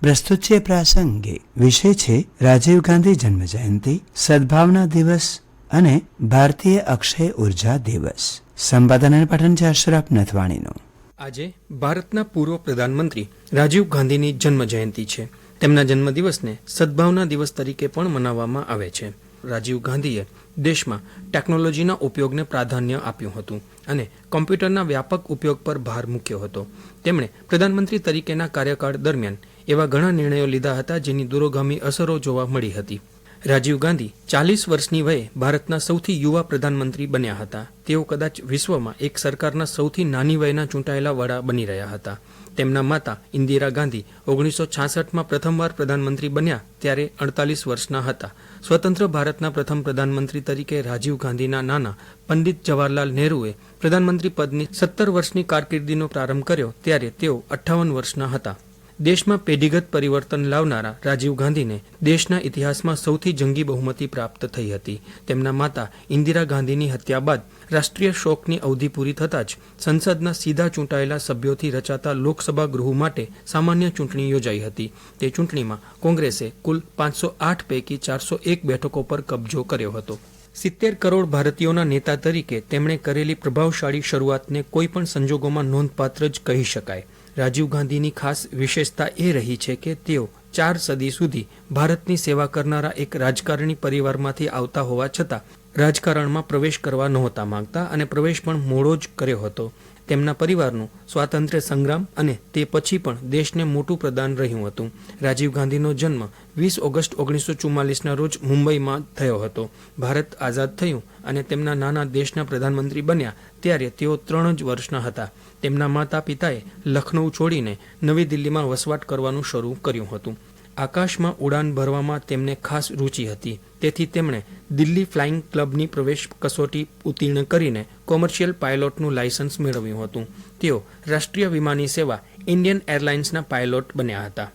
પ્રસ્તુત છે પ્રાસંગિક. વિષય છે રાજીવ ગાંધી જન્મ જયંતિ, સદભાવના દિવસ અને ભારતીય અક્ષય ઉર્જા દિવસ. સંપાદન અને પઠન છે અશરફ નથવાણીનું. આજે ભારતના પૂર્વ પ્રધાનમંત્રી રાજીવ ગાંધીની જન્મ જયંતિ છે. તેમના જન્મદિવસને સદભાવના દિવસ તરીકે પણ મનાવવામાં આવે છે. રાજીવ ગાંધીએ દેશમાં ટેકનોલોજીના ઉપયોગને પ્રાધાન્ય આપ્યું હતું અને કોમ્પ્યુટરના વ્યાપક ઉપયોગ પર ભાર મૂક્યો હતો. તેમણે પ્રધાનમંત્રી તરીકેના કાર્યકાળ દરમિયાન એવા ઘણા નિર્ણયો લીધા હતા જેની દૂરોગામી અસરો જોવા મળી હતી. રાજીવ ગાંધી 40 વર્ષની વયે ભારતના સૌથી યુવા પ્રધાનમંત્રી બન્યા હતા. તેઓ કદાચ વિશ્વમાં એક સરકારના સૌથી નાની વયના ચૂંટાયેલા વડા બની રહ્યા હતા. તેમના માતા ઇન્દિરા ગાંધી 1966માં પ્રથમવાર પ્રધાનમંત્રી બન્યા ત્યારે 48 વર્ષના હતા. સ્વતંત્ર ભારતના પ્રથમ પ્રધાનમંત્રી તરીકે રાજીવ ગાંધીના નાના પંડિત જવાહરલાલ નહેરુએ પ્રધાનમંત્રી પદની 17 વર્ષની કારકિર્દીનો પ્રારંભ કર્યો ત્યારે તેઓ 58 વર્ષના હતા. દેશમાં પેઢીગત પરિવર્તન લાવનારા રાજીવ ગાંધીને દેશના ઇતિહાસમાં સૌથી જંગી બહુમતી પ્રાપ્ત થઈ હતી. તેમના માતા ઇન્દિરા ગાંધીની હત્યા બાદ રાષ્ટ્રીય શોકની અવધિ પૂરી થતાં જ સંસદના સીધા ચૂંટાયેલા સભ્યોથી રચાતા લોકસભા ગૃહ માટે સામાન્ય ચૂંટણી યોજાઈ હતી. તે ચૂંટણીમાં કોંગ્રેસે કુલ 508 પૈકી 401 બેઠકો પર કબજો કર્યો હતો. 70 કરોડ ભારતીયોના નેતા તરીકે તેમણે કરેલી પ્રભાવશાળી શરૂઆતને કોઈ પણ સંજોગોમાં નોંધપાત્ર જ કહી શકાય. રાજીવ ગાંધીની ખાસ વિશેષતા એ રહી છે કે તેઓ 4 સદી સુધી ભારતની સેવા કરનારા એક રાજકારણી પરિવારમાંથી આવતા હોવા છતાં રાજકારણમાં પ્રવેશ કરવા નહોતા માંગતા અને પ્રવેશ પણ મોડો જ કર્યો હતો. તેમના પરિવારનું સ્વાતંત્ર્ય સંગ્રામ અને તે પછી પણ દેશને મોટું પ્રદાન રહ્યું હતું. રાજીવ ગાંધીનો જન્મ 20 ઓગસ્ટ 1944ના રોજ મુંબઈમાં થયો હતો. ભારત આઝાદ થયું અને તેમના નાના દેશના પ્રધાનમંત્રી બન્યા ત્યારે તેઓ 3 જ વર્ષના હતા. તેમના માતા પિતાએ લખનૌ છોડીને નવી દિલ્હીમાં વસવાટ કરવાનું શરૂ કર્યું હતું. આકાશમાં ઉડાન ભરવામાં તેમને ખાસ રુચિ હતી. તેથી તેમણે દિલ્હી ફ્લાઇંગ ક્લબની પ્રવેશ કસોટી ઉત્તીર્ણ કરીને કોમર્શિયલ પાયલોટનું લાયસન્સ મેળવ્યું હતું. તેઓ રાષ્ટ્રીય વિમાની સેવા ઇન્ડિયન એરલાઇન્સના પાયલોટ બન્યા હતા.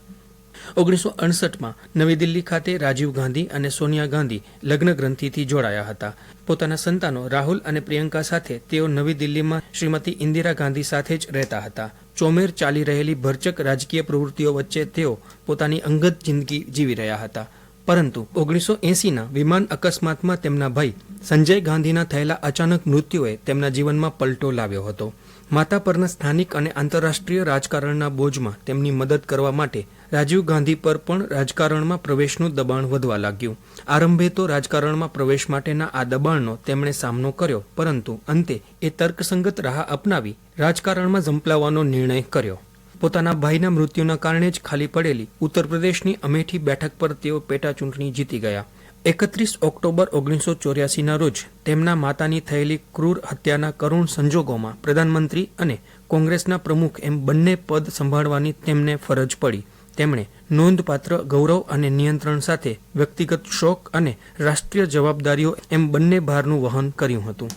1968માં નવી દિલ્હી ખાતે રાજીવ ગાંધી અને સોનિયા ગાંધી લગ્ન ગ્રંથિથી જોડાયા હતા. પોતાના સંતાનો રાહુલ અને પ્રિયંકા સાથે તેઓ નવી દિલ્હીમાં શ્રીમતી ઇન્દિરા ગાંધી સાથે જ રહેતા હતા. ચોમેર ચાલી રહેલી ભરચક રાજકીય પ્રવૃત્તિઓ વચ્ચે તેઓ પોતાની અંગત જિંદગી જીવી રહ્યા હતા. પરંતુ 1980ના વિમાન અકસ્માતમાં તેમના ભાઈ સંજય ગાંધીના થયેલા અચાનક મૃત્યુએ તેમના જીવનમાં પલટો લાવ્યો હતો. માતા પરના સ્થાનિક અને આંતરરાષ્ટ્રીય રાજકારણના બોજમાં તેમની મદદ કરવા માટે રાજીવ ગાંધી પર પણ રાજકારણમાં પ્રવેશનું દબાણ વધવા લાગ્યું. આરંભે તો રાજકારણમાં પ્રવેશ માટેના આ દબાણનો તેમણે સામનો કર્યો, પરંતુ અંતે એ તર્કસંગત રાહ અપનાવી રાજકારણમાં ઝંપલાવવાનો નિર્ણય કર્યો. પોતાના ભાઈના મૃત્યુના કારણે જ ખાલી પડેલી ઉત્તર પ્રદેશની અમેઠી બેઠક પર તેઓ પેટા ચૂંટણી જીતી ગયા. 31 ઓક્ટોબર 1984ના રોજ તેમના માતાની થયેલી ક્રૂર હત્યાના કરુણ સંજોગોમાં પ્રધાનમંત્રી અને કોંગ્રેસના પ્રમુખ એમ બંને પદ સંભાળવાની તેમને ફરજ પડી. તેમણે નોંધપાત્ર ગૌરવ અને નિયંત્રણ સાથે વ્યક્તિગત શોક અને રાષ્ટ્રીય જવાબદારીઓ એમ બંને ભારનું વહન કર્યું હતું.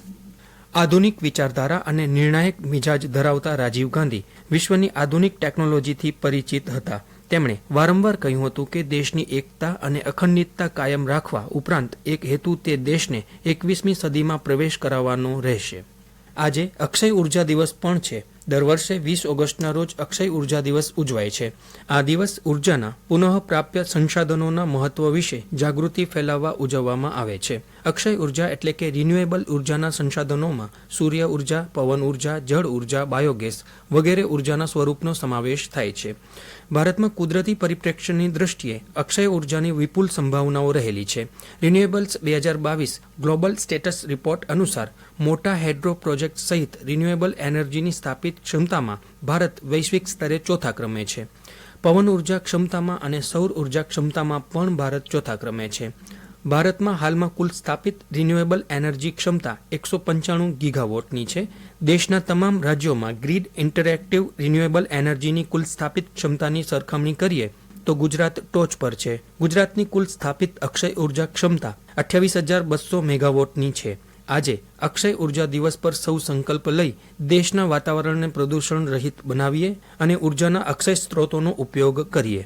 આધુનિક વિચારધારા અને નિર્ણાયક મિજાજ ધરાવતા રાજીવ ગાંધી વિશ્વની આધુનિક ટેકનોલોજીથી પરિચિત હતા. તેમણે વારંવાર કહ્યું હતું કે દેશની એકતા અને અખંડિતતા કાયમ રાખવા ઉપરાંત એક હેતુ તે દેશને 21મી સદીમાં પ્રવેશ કરાવવાનો રહેશે. આજે અક્ષય ઉર્જા દિવસ પણ છે. દર વર્ષે 20 ઓગસ્ટના રોજ અક્ષય ઉર્જા દિવસ ઉજવાય છે. આ દિવસ ઉર્જાના પુનઃપ્રાપ્ય સંસાધનોના મહત્વ વિશે જાગૃતિ ફેલાવવા ઉજવવામાં આવે છે. અક્ષય ઉર્જા એટલે કે રિન્યુએબલ ઉર્જાના સંસાધનોમાં સૂર્ય ઉર્જા, પવન ઉર્જા, જળ ઉર્જા, બાયોગેસ વગેરે ઉર્જાના સ્વરૂપનો સમાવેશ થાય છે. ભારતમાં કુદરતી પરિપ્રેક્ષ્યની દૃષ્ટિએ અક્ષય ઉર્જાની વિપુલ સંભાવનાઓ રહેલી છે. રિન્યુએબલ્સ 2022 ગ્લોબલ સ્ટેટસ રિપોર્ટ અનુસાર મોટા હાઇડ્રો પ્રોજેક્ટ સહિત રિન્યુએબલ એનર્જીની સ્થાપિત ક્ષમતામાં ભારત વૈશ્વિક સ્તરે ચોથા ક્રમે છે. પવન ઉર્જા ક્ષમતામાં અને સૌર ઉર્જા ક્ષમતામાં પણ ભારત ચોથા ક્રમે છે. ભારતમાં હાલમાં કુલ સ્થાપિત રિન્યુએબલ એનર્જી ક્ષમતા 195 ગીગાવોટની છે. દેશના તમામ રાજ્યોમાં ગ્રીડ ઇન્ટરેક્ટિવ રિન્યુએબલ એનર્જીની કુલ સ્થાપિત ક્ષમતાની સરખામણી કરીએ તો ગુજરાત ટોચ પર છે. ગુજરાતની કુલ સ્થાપિત અક્ષય ઉર્જા ક્ષમતા 28,200 મેગાવોટની છે. આજે અક્ષય ઉર્જા દિવસ પર સૌ સંકલ્પ લઈ દેશના વાતાવરણને પ્રદૂષણ રહિત બનાવીએ અને ઉર્જાના અક્ષય સ્ત્રોતોનો ઉપયોગ કરીએ.